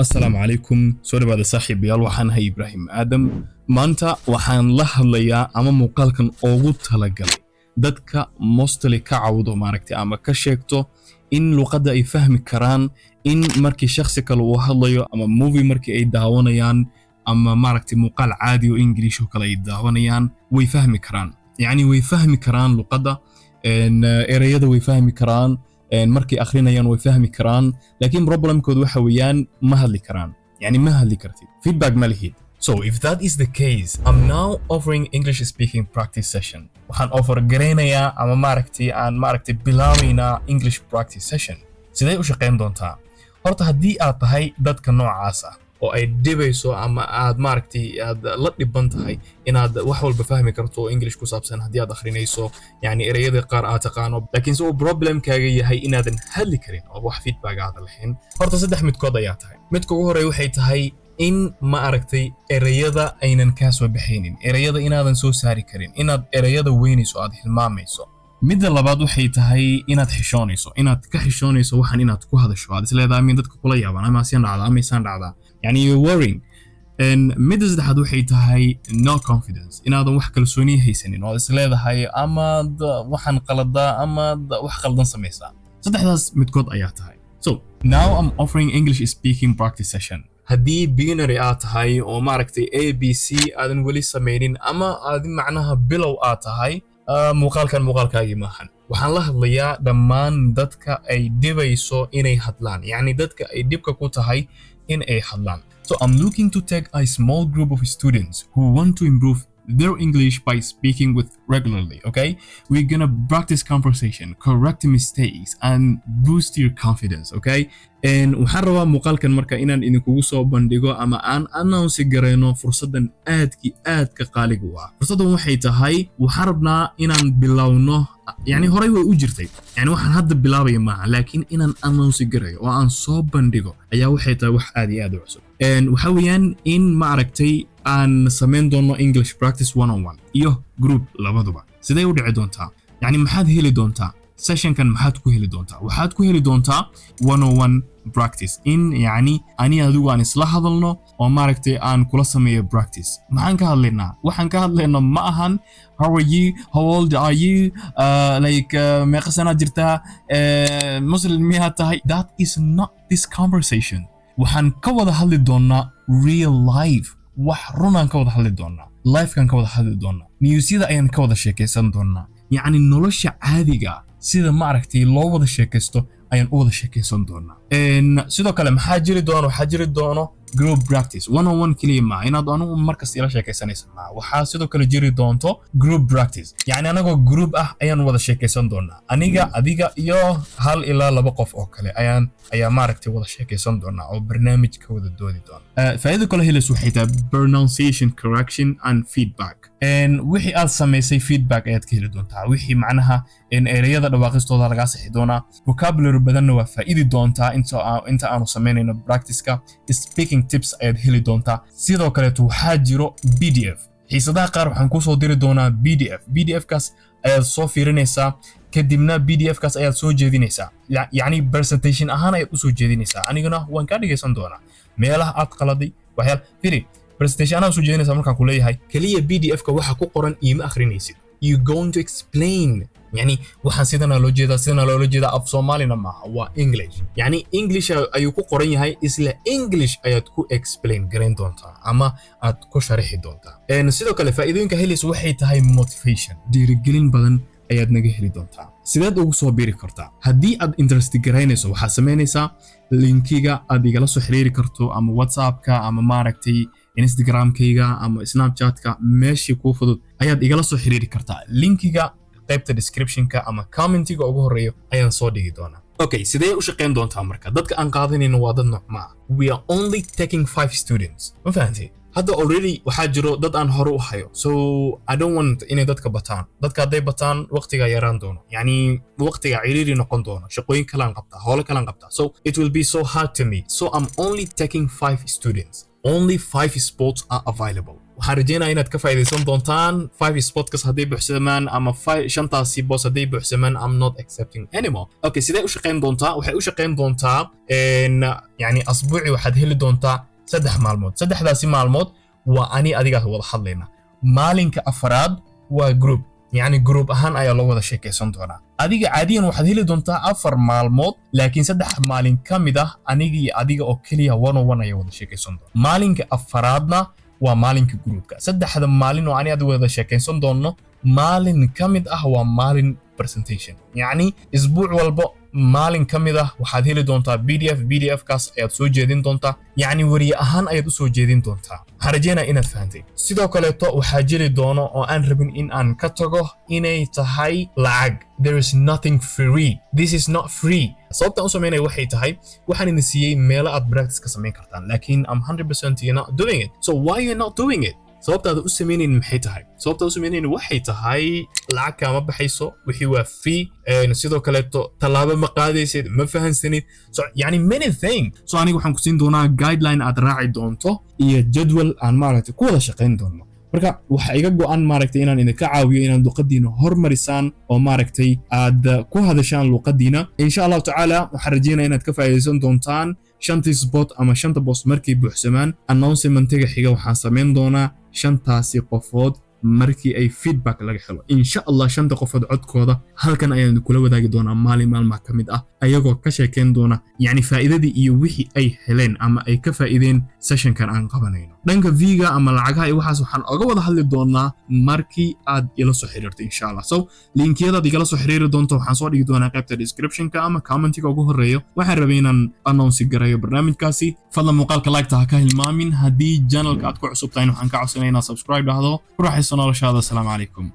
السلام عليكم سوري بعد صاحب يال waxaan hay Ibrahim Adam maanta waxaan la hadlayaa ama muuqaalkan ugu talagalay dadka mostly ka cawdo maaragtay ama ka sheegto in luqadda ay fahmi karaan in markii shakhsi kale uu hadlayo ama movie markii ay daawanayaan ama maaragtay muuqaal caadi oo English oo kale ay daawanayaan way fahmi karaan yani way fahmi karaan luqadda erayada way fahmi karaan markii akhrinayaan way fahmi karaan laakiin problemkoodu waxa weeyaan ma hadli karaan yani ma hadli kartid feedback ma lihid. So if that is the case, I'm now offering English speaking practice session. waxaan offer gareenayaa ama maaragtay bilaabaynaa English practice session. Sidee u shaqeyn doontaa? Horta haddii aad tahay dadka noocaas ah oo ay dhibayso ama aad aad la dhiban tahay inaad wax walba fahmi karto English ku saabsan haddii aad akhrinayso yani erayada qaar aad taqaano laakiin soo problemkaaga yahay inaadan hadli karin oo wax feedback aad lahayn. Horta saddex midkood ayaa tahay. midka ugu horeeya waxay tahay in erayada aynan ka soo bixinin, erayada inaadan soo saari karin, inaad erayada weynayso aad hilmaamayso. midda labaad waxay tahay inaad xishoonayso, inaad ka xishoonayso waxaan inaad ku hadasho aad isleedahay in dadka kula yaabaan ama si dhacda ama isaan dhacda yani you're worrying. midda saddexaad waxay tahay no confidence, inaadan wax kalsooni haysanin oo isleedahay ama waxaan qaladaa ama wax qaldan samaysaa. saddexdaas midkood ayaa tahay. So now I'm offering English speaking practice session. haddii beginner aad tahay oo ABC aadan weli samaynin ama aad macnaha bilow aad tahay muuqaalkaagii maahan. waxaan la hadlayaa dhammaan dadka ay dhibayso inay hadlaan, yani dadka ay dhibka ku tahay in ay hadlaan. So I'm looking to take a small group of students who want to improve their English by speaking with regularly, okay? We're gonna practice conversation, correct mistakes, and boost your confidence, okay? waxaan rabaa muuqaalkan marka inaan idinkugu soo bandhigo ama aan announce gareyno fursadan aadka qaaliga u ah. fursadan waxay tahay waxaan rabnaa inaan bilowno yani horey way u jirtay yani waxaan hadda bilaabaya maaha laakiin inaan announce gareeyo oo aan soo bandhigo ayaa waxay tahay wax aad iyo aad u cusub. waxa weeyaan in aan samayn doono English practice 101 iyo group labaduba. sidee u dhici doontaa? yani maxaad heli doontaa sessionkan? maxaad ku heli doontaa? waxaad ku heli doontaa 101 practice in yani ani adigu aan isla hadalno oo aan kula sameeyo practice. maxaan ka hadlaynaa? waxaan ka hadlaynaa ma ahan how are you, how old are you, meeqa sana jirtaa, muslim miyaad tahay. That is not this conversation. waxaan ka wada hadli doonaa real life, wax runaan ka wada hadli doonaa, lifekan ka wada hadli doonaa, newsyada ayaan ka wada sheekaysan doonaa, yani nolosha caadiga sida loo wada sheekaysto ayaan u wada sheekaysan doonaa. sidoo kale maxaa jiri doono group practice 101 kaliya ma inaad anigu markas ila sheekaysanaysa ma waxaa sidoo kale jiri doonto group practice yani anagoo group ah ayaan wada sheekaysan doonaa, aniga adiga iyo hal ilaa laba qof oo kale ayaa wada sheekaysan doonaa oo barnaamij ka wada doodi doona. faa'iido kale helis waxay tahay pronunciation correction and feedback. wixii aad samaysay feedback ayaad ka heli doontaa, wixii macnaha erayada dhawaaqistooda laga saxi doonaa, vocabulary badanna waa faa'iidi doontaa inta aanu samaynayno practice-ka. speaking tips ayaad heli doontaa. sidoo kale waxaa jiro PDF. xiisadaha qaar waxaan ku soo diri doonaa PDF kaas ayaad soo fiirinaysaa kadibna PDF kaas ayaad soo jeedinaysaa, yani presentation ahaan ayaad u soo jeedinaysaa, aniguna waan ka dhigaysan doonaa meelaha aad qaladay waxyaal firi presentation ahaan soo jeedinaysaa. markaan ku leeyahay kaliya PDF ka waxa ku qoran iima akhrinaysid, you going to explain yani waxaan sidana loo jeedaa af Soomaalina maaha, waa English. yani English ayuu ku qoran yahay, isla English ayaad ku explain gareyn doontaa ama aad ku sharaxi doontaa. sidoo kale faa'iidooyinka helis waxay tahay motivation, dhiirigelin badan ayaad naga heli doontaa. sideed ugu soo biiri kartaa? haddii aad interest gareynayso waxaad samaynaysaa linkiga aad igala soo xiriiri karto ama WhatsApp-ka ama Instagram-kayga ama Snapchat-ka, meeshii kuu fudud ayaad igala soo xiriiri kartaa. linkiga qaybta description-ka ama commentiga ugu horeeyo ayaan soo dhigi doonaa. okay, sidee u shaqeyn doontaa marka? dadka aan qaadanayno waa dad nooc ma ah. we are only taking 5 students. ma fahantay? hadda already waxaa jiro dad aan hore u hayo, so I don't want inay dadka bataan. Dadka hadday bataan waqtiga yaraan doono, yani waqtiga ciriiri noqon doono, shaqooyin kalaan qabtaa, howlo kalaan qabtaa, so it will be so hard to me. So I'm only taking 5 students, only 5 spots are available. waxaan rajeynayaa inaad ka faa'iidaysan doontaan 5 spotkas hadday buuxsamaan ama 5 boos hadday buuxsamaan. I'm not accepting anymore. Okay, sidee u shaqayn doontaa? waxay u shaqayn doontaa yani asbuuci waxaad heli doontaa 3 maalmood. 3daasi maalmood waa ani adiga wada hadlayna. maalinka afraad waa group, yani group ahaan ayaa loo wada sheekaysan doonaa. adiga caadiyan waxaad heli doontaa 4 maalmood, laakiin 3 maalin ka mid ah aniga iyo adiga oo kaliya 1-on-1 ayaa wada sheekaysan doonaa. maalinka afraadna waa maalinka groupka. 3 maalin oo ani adiga wada sheekaysan doono, maalin ka mid ah waa maalin presentation. yani isbuuc walba maalin ka mid ah waxaad heli doontaa PDF kaas ayaad soo jeedin doontaa, yani wariye ahaan ayaad u soo jeedin doontaa. waxaan rajeynaa inaad fahantay. sidoo kaleeto waxaa jiri doono oo aan rabin in aan ka tago inay tahay lacag. There is nothing free. This is not free. sababta aan u sameynay waxay tahay waxaan idin siiyey meelo aad practice ka samayn kartaan, laakiin I'm 100% you're not doing it. So why you're not doing it? sababtaada u sameynaynin maxay tahay? sababta u sameynaynin waxay tahay lacag kaama baxayso, wixii waa free, sidoo kaleeto tallaabo ma qaadaysid, ma fahansanid, so yani many things. so aniga waxaan ku siin doonaa guideline aad raaci doonto iyo jadwal aan maaragtay ku wada shaqayn doono. marka waxa iga go'an maaragtay inaan idinka caawiyo inaan luqadiina hormarisaan oo maaragtay aad ku hadashaan luqadiina. insha Allah taala waxaan rajeynayaa inaad ka faa'iidaysan doontaan 5 spot ama 5 boos markay buuxsamaan. announcement-ga xiga waxaan sameyn doonaa 5taasi qofood markii ay feedback laga helo. insha Allah 5 qofood codkooda halkan ayaan kula wadaagi doonaa maalmaha ka mid ah, ayagoo ka sheekeyn doona yani faa'iidadii iyo wixii ay heleen ama ay ka faa'iideen sessionkan aan qabanayno. dhanka viga ama lacagaha iyo waxaas waxaan oga wada hadli doonaa markii aad ila soo xiriirto insha Allah. so linkiyada igala soo xiriiri doonto waxaan soo dhigi doonaa qaybta description-ka ama comment-ga ugu horeeyo. waxaan rabay inaan announce gareeyo barnaamijkaasi. fadlan muuqaalka like-ta ha ka hilmaamin. haddii channelka aad ku cusub tahay waxaan ka codsanayaa inaad subscribe dhahdo. ku raaxayso noloshaada. Assalaamu calaykum.